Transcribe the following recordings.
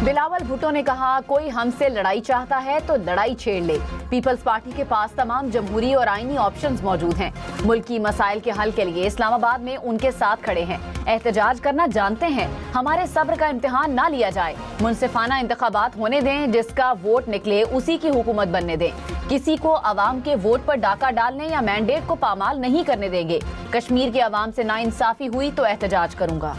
بلاول بھٹو نے کہا کوئی ہم سے لڑائی چاہتا ہے تو لڑائی چھیڑ لے. پیپلز پارٹی کے پاس تمام جمہوری اور آئینی آپشنز موجود ہیں. ملکی مسائل کے حل کے لیے اسلام آباد میں ان کے ساتھ کھڑے ہیں. احتجاج کرنا جانتے ہیں. ہمارے صبر کا امتحان نہ لیا جائے. منصفانہ انتخابات ہونے دیں, جس کا ووٹ نکلے اسی کی حکومت بننے دیں. کسی کو عوام کے ووٹ پر ڈاکہ ڈالنے یا مینڈیٹ کو پامال نہیں کرنے دیں گے. کشمیر کے عوام سے ناانصافی ہوئی تو احتجاج کروں گا.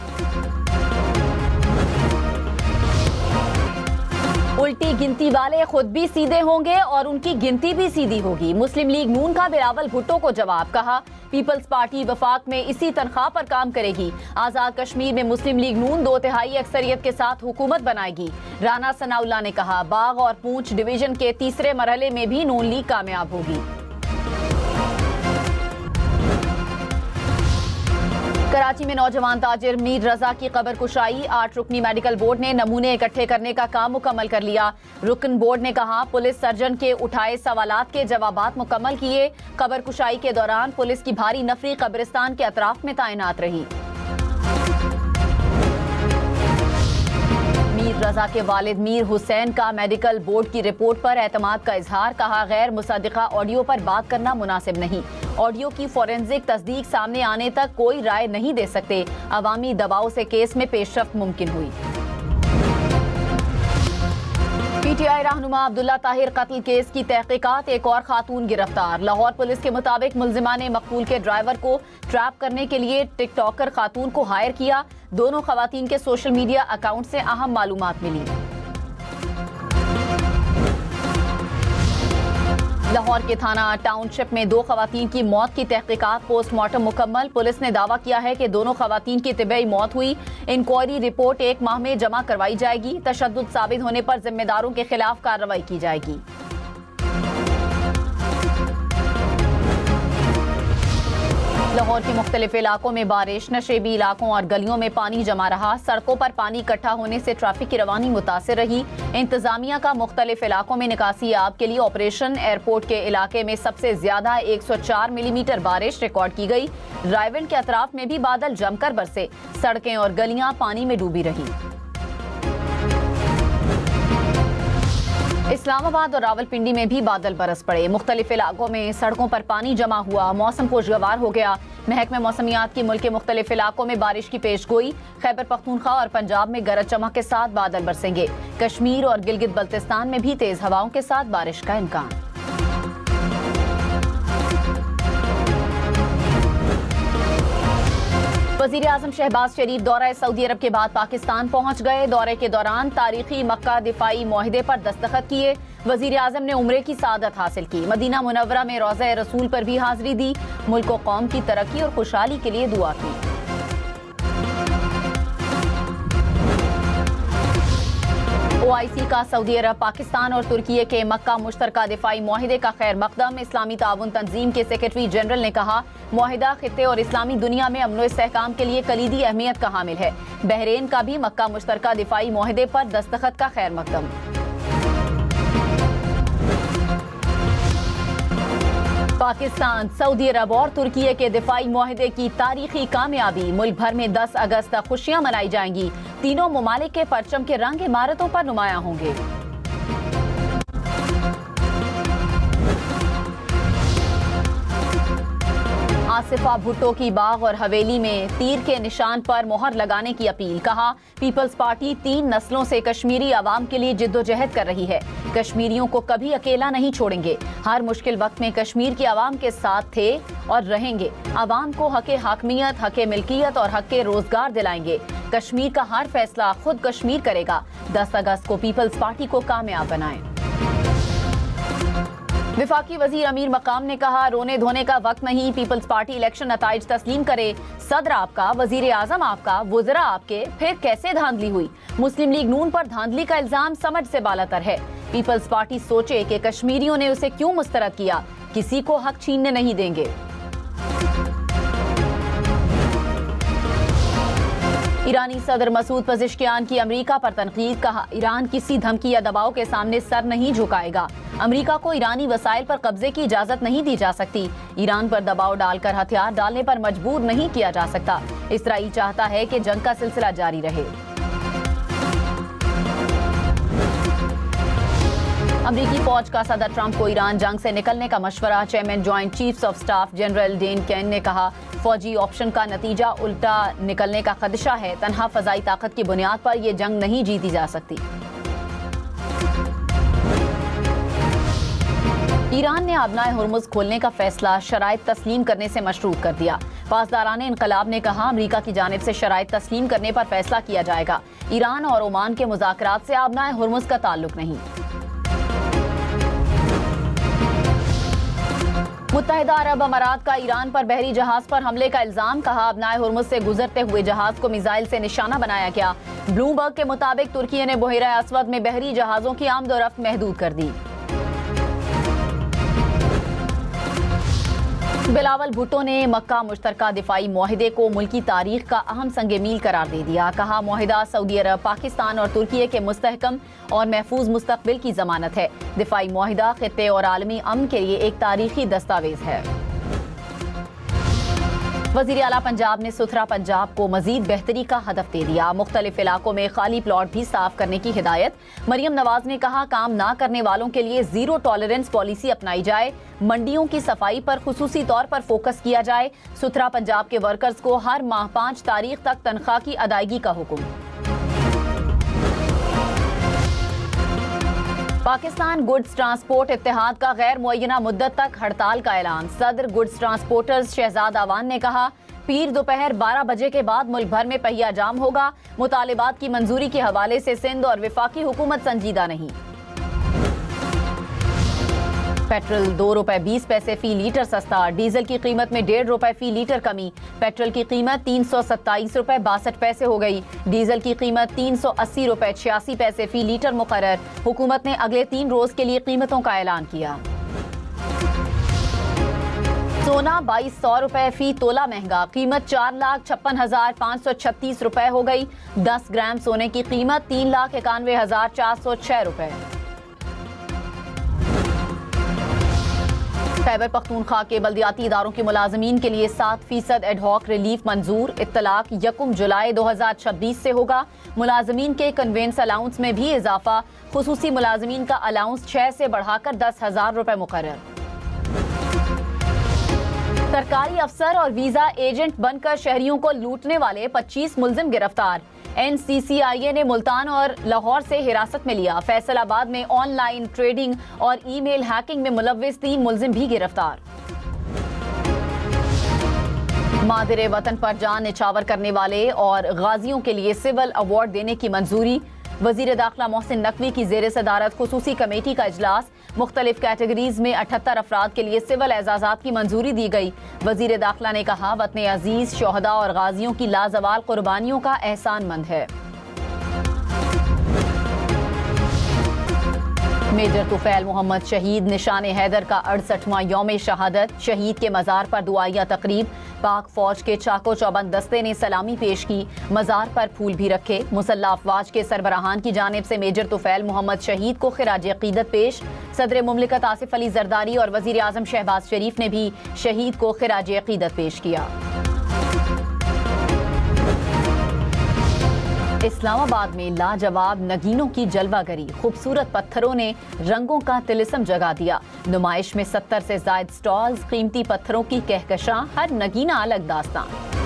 الٹی گنتی والے خود بھی سیدھے ہوں گے اور ان کی گنتی بھی سیدھی ہوگی. مسلم لیگ نون کا بلاول بھٹو کو جواب. کہا پیپلز پارٹی وفاق میں اسی تنخواہ پر کام کرے گی. آزاد کشمیر میں مسلم لیگ نون 2/3 اکثریت کے ساتھ حکومت بنائے گی. رانا ثناء اللہ نے کہا باغ اور پونچھ ڈویژن کے تیسرے مرحلے میں بھی نون لیگ کامیاب ہوگی. کراچی میں نوجوان تاجر میر رضا کی قبر کشائی. 8 رکنی میڈیکل بورڈ نے نمونے اکٹھے کرنے کا کام مکمل کر لیا. رکن بورڈ نے کہا پولیس سرجن کے اٹھائے سوالات کے جوابات مکمل کیے. قبر کشائی کے دوران پولیس کی بھاری نفری قبرستان کے اطراف میں تعینات رہی. میر رضا کے والد میر حسین کا میڈیکل بورڈ کی رپورٹ پر اعتماد کا اظہار. کہا غیر مصدقہ آڈیو پر بات کرنا مناسب نہیں. آڈیو کی فورینزک تصدیق سامنے آنے تک کوئی رائے نہیں دے سکتے. عوامی دباؤ سے کیس میں پیش رفت ممکن ہوئی. پی ٹی آئی رہنما عبداللہ طاہر قتل کیس کی تحقیقات. ایک اور خاتون گرفتار. لاہور پولیس کے مطابق ملزمہ نے مقتول کے ڈرائیور کو ٹریپ کرنے کے لیے ٹک ٹاکر خاتون کو ہائر کیا. دونوں خواتین کے سوشل میڈیا اکاؤنٹ سے اہم معلومات ملی. لاہور کے تھانہ ٹاؤن شپ میں 2 خواتین کی موت کی تحقیقات. پوسٹ مارٹم مکمل. پولیس نے دعویٰ کیا ہے کہ دونوں خواتین کی طبی موت ہوئی. انکوائری رپورٹ 1 ماہ میں جمع کروائی جائے گی. تشدد ثابت ہونے پر ذمہ داروں کے خلاف کارروائی کی جائے گی. لاہور کے مختلف علاقوں میں بارش. نشیبی علاقوں اور گلیوں میں پانی جمع رہا. سڑکوں پر پانی اکٹھا ہونے سے ٹریفک کی روانی متاثر رہی. انتظامیہ کا مختلف علاقوں میں نکاسی آب کے لیے آپریشن. ایئرپورٹ کے علاقے میں سب سے زیادہ 104 ملی میٹر بارش ریکارڈ کی گئی. رائیونڈ کے اطراف میں بھی بادل جم کر برسے. سڑکیں اور گلیاں پانی میں ڈوبی رہی. اسلام آباد اور راولپنڈی میں بھی بادل برس پڑے. مختلف علاقوں میں سڑکوں پر پانی جمع ہوا. موسم خوشگوار ہو گیا. محکمہ موسمیات کی ملک کے مختلف علاقوں میں بارش کی پیش گوئی. خیبر پختونخوا اور پنجاب میں گرج چمک کے ساتھ بادل برسیں گے. کشمیر اور گلگت بلتستان میں بھی تیز ہواؤں کے ساتھ بارش کا امکان. وزیر اعظم شہباز شریف دورہ سعودی عرب کے بعد پاکستان پہنچ گئے. دورے کے دوران تاریخی مکہ دفاعی معاہدے پر دستخط کیے. وزیر اعظم نے عمرے کی سعادت حاصل کی. مدینہ منورہ میں روضہ رسول پر بھی حاضری دی. ملک و قوم کی ترقی اور خوشحالی کے لیے دعا کی. OIC کا سعودی عرب، پاکستان اور ترکیے کے مکہ مشترکہ دفاعی معاہدے کا خیر مقدم. اسلامی تعاون تنظیم کے سیکرٹری جنرل نے کہا معاہدہ خطے اور اسلامی دنیا میں امن و استحکام کے لیے کلیدی اہمیت کا حامل ہے. بحرین کا بھی مکہ مشترکہ دفاعی معاہدے پر دستخط کا خیر مقدم. پاکستان، سعودی عرب اور ترکیے کے دفاعی معاہدے کی تاریخی کامیابی. ملک بھر میں 10 اگست تک خوشیاں منائی جائیں گی. تینوں ممالک کے پرچم کے رنگ عمارتوں پر نمایاں ہوں گے. آصفہ بھٹو کی باغ اور حویلی میں تیر کے نشان پر مہر لگانے کی اپیل. کہا پیپلز پارٹی 3 نسلوں سے کشمیری عوام کے لیے جدوجہد کر رہی ہے. کشمیریوں کو کبھی اکیلا نہیں چھوڑیں گے. ہر مشکل وقت میں کشمیر کے عوام کے ساتھ تھے اور رہیں گے. عوام کو حق حاکمیت، حق ملکیت اور حق روزگار دلائیں گے. کشمیر کا ہر فیصلہ خود کشمیر کرے گا. 10 اگست کو پیپلز پارٹی کو کامیاب بنائیں. وفاقی وزیر امیر مقام نے کہا رونے دھونے کا وقت نہیں. پیپلز پارٹی الیکشن نتائج تسلیم کرے. صدر آپ کا، وزیر اعظم آپ کا، وزراء آپ کے، پھر کیسے دھاندلی ہوئی؟ مسلم لیگ نون پر دھاندلی کا الزام سمجھ سے بالاتر ہے. پیپلز پارٹی سوچے کہ کشمیریوں نے اسے کیوں مسترد کیا. کسی کو حق چھیننے نہیں دیں گے. ایرانی صدر مسعود پزشکیان کی امریکہ پر تنقید. کہا ایران کسی دھمکی یا دباؤ کے سامنے سر نہیں جھکائے گا. امریکہ کو ایرانی وسائل پر قبضے کی اجازت نہیں دی جا سکتی. ایران پر دباؤ ڈال کر ہتھیار ڈالنے پر مجبور نہیں کیا جا سکتا. اسرائیل چاہتا ہے کہ جنگ کا سلسلہ جاری رہے. امریکی فوج کا صدر ٹرمپ کو ایران جنگ سے نکلنے کا مشورہ. Chairman joint chiefs of staff general Dan Caine نے کہا فوجی آپشن کا نتیجہ الٹا نکلنے کا خدشہ ہے. تنہا فضائی طاقت کی بنیاد پر یہ جنگ نہیں جیتی جا سکتی. ایران نے آبنائے ہرمز کھولنے کا فیصلہ شرائط تسلیم کرنے سے مشروط کر دیا. پاسداران انقلاب نے کہا امریکہ کی جانب سے شرائط تسلیم کرنے پر فیصلہ کیا جائے گا. ایران اور عمان کے مذاکرات سے آبنائے ہرمز کا تعلق نہیں. متحدہ عرب امارات کا ایران پر بحری جہاز پر حملے کا الزام. کہا آبنائے ہرمز سے گزرتے ہوئے جہاز کو میزائل سے نشانہ بنایا گیا. بلومبرگ کے مطابق ترکی نے بحیرہ اسود میں بحری جہازوں کی آمد و رفت محدود کر دی. بلاول بھٹو نے مکہ مشترکہ دفاعی معاہدے کو ملکی تاریخ کا اہم سنگ میل قرار دے دیا. کہا معاہدہ سعودی عرب، پاکستان اور ترکی کے مستحکم اور محفوظ مستقبل کی ضمانت ہے. دفاعی معاہدہ خطے اور عالمی امن کے لیے ایک تاریخی دستاویز ہے. وزیر اعلیٰ پنجاب نے ستھرا پنجاب کو مزید بہتری کا ہدف دے دیا. مختلف علاقوں میں خالی پلاٹ بھی صاف کرنے کی ہدایت. مریم نواز نے کہا کام نہ کرنے والوں کے لیے زیرو ٹالرنس پالیسی اپنائی جائے. منڈیوں کی صفائی پر خصوصی طور پر فوکس کیا جائے. ستھرا پنجاب کے ورکرز کو ہر ماہ 5 تاریخ تک تنخواہ کی ادائیگی کا حکم. پاکستان گڈز ٹرانسپورٹ اتحاد کا غیر معینہ مدت تک ہڑتال کا اعلان. صدر گڈز ٹرانسپورٹرز شہزاد اعوان نے کہا پیر دوپہر 12 بجے کے بعد ملک بھر میں پہیہ جام ہوگا. مطالبات کی منظوری کے حوالے سے سندھ اور وفاقی حکومت سنجیدہ نہیں. پیٹرول 2 روپے 20 پیسے فی لیٹر سستا. ڈیزل کی قیمت میں 1.5 روپے فی لیٹر کمی. پیٹرول کی قیمت 327 روپے 62 پیسے ہو گئی. ڈیزل کی قیمت 380 روپے 86 پیسے فی لیٹر مقرر. حکومت نے اگلے 3 روز کے لیے قیمتوں کا اعلان کیا. سونا 2200 روپے فی تولہ مہنگا. قیمت 4,56,536 روپے ہو گئی. 10 گرام سونے کی قیمت 3,91,406 روپے. خیبر پختونخوا کے بلدیاتی اداروں کے ملازمین کے لیے 7% ایڈ ہاک ریلیف منظور. اطلاق 1 جولائی 2026 سے ہوگا. ملازمین کے کنوینس الاؤنس میں بھی اضافہ. خصوصی ملازمین کا الاؤنس 6 سے بڑھا کر 10,000 روپے مقرر. سرکاری افسر اور ویزا ایجنٹ بن کر شہریوں کو لوٹنے والے 25 ملزم گرفتار. NCCIA نے ملتان اور لاہور سے حراست میں لیا. فیصل آباد میں آن لائن ٹریڈنگ اور ای میل ہیکنگ میں ملوث 3 ملزم بھی گرفتار. مادر وطن پر جان نچھاور کرنے والے اور غازیوں کے لیے سول ایوارڈ دینے کی منظوری. وزیر داخلہ محسن نقوی کی زیر صدارت خصوصی کمیٹی کا اجلاس. مختلف کیٹیگریز میں 78 افراد کے لیے سول اعزازات کی منظوری دی گئی. وزیر داخلہ نے کہا وطن عزیز شہداء اور غازیوں کی لازوال قربانیوں کا احسان مند ہے. میجر طفیل محمد شہید نشان حیدر کا 68واں یوم شہادت. شہید کے مزار پر دعائیہ تقریب. پاک فوج کے چاقو چوبند دستے نے سلامی پیش کی. مزار پر پھول بھی رکھے. مسلح افواج کے سربراہان کی جانب سے میجر طفیل محمد شہید کو خراج عقیدت پیش. صدر مملکت آصف علی زرداری اور وزیر اعظم شہباز شریف نے بھی شہید کو خراج عقیدت پیش کیا. اسلام آباد میں لاجواب نگینوں کی جلوہ گری. خوبصورت پتھروں نے رنگوں کا طلسم جگا دیا. نمائش میں 70 سے زائد سٹالز. قیمتی پتھروں کی کہکشاں. ہر نگینہ الگ داستان.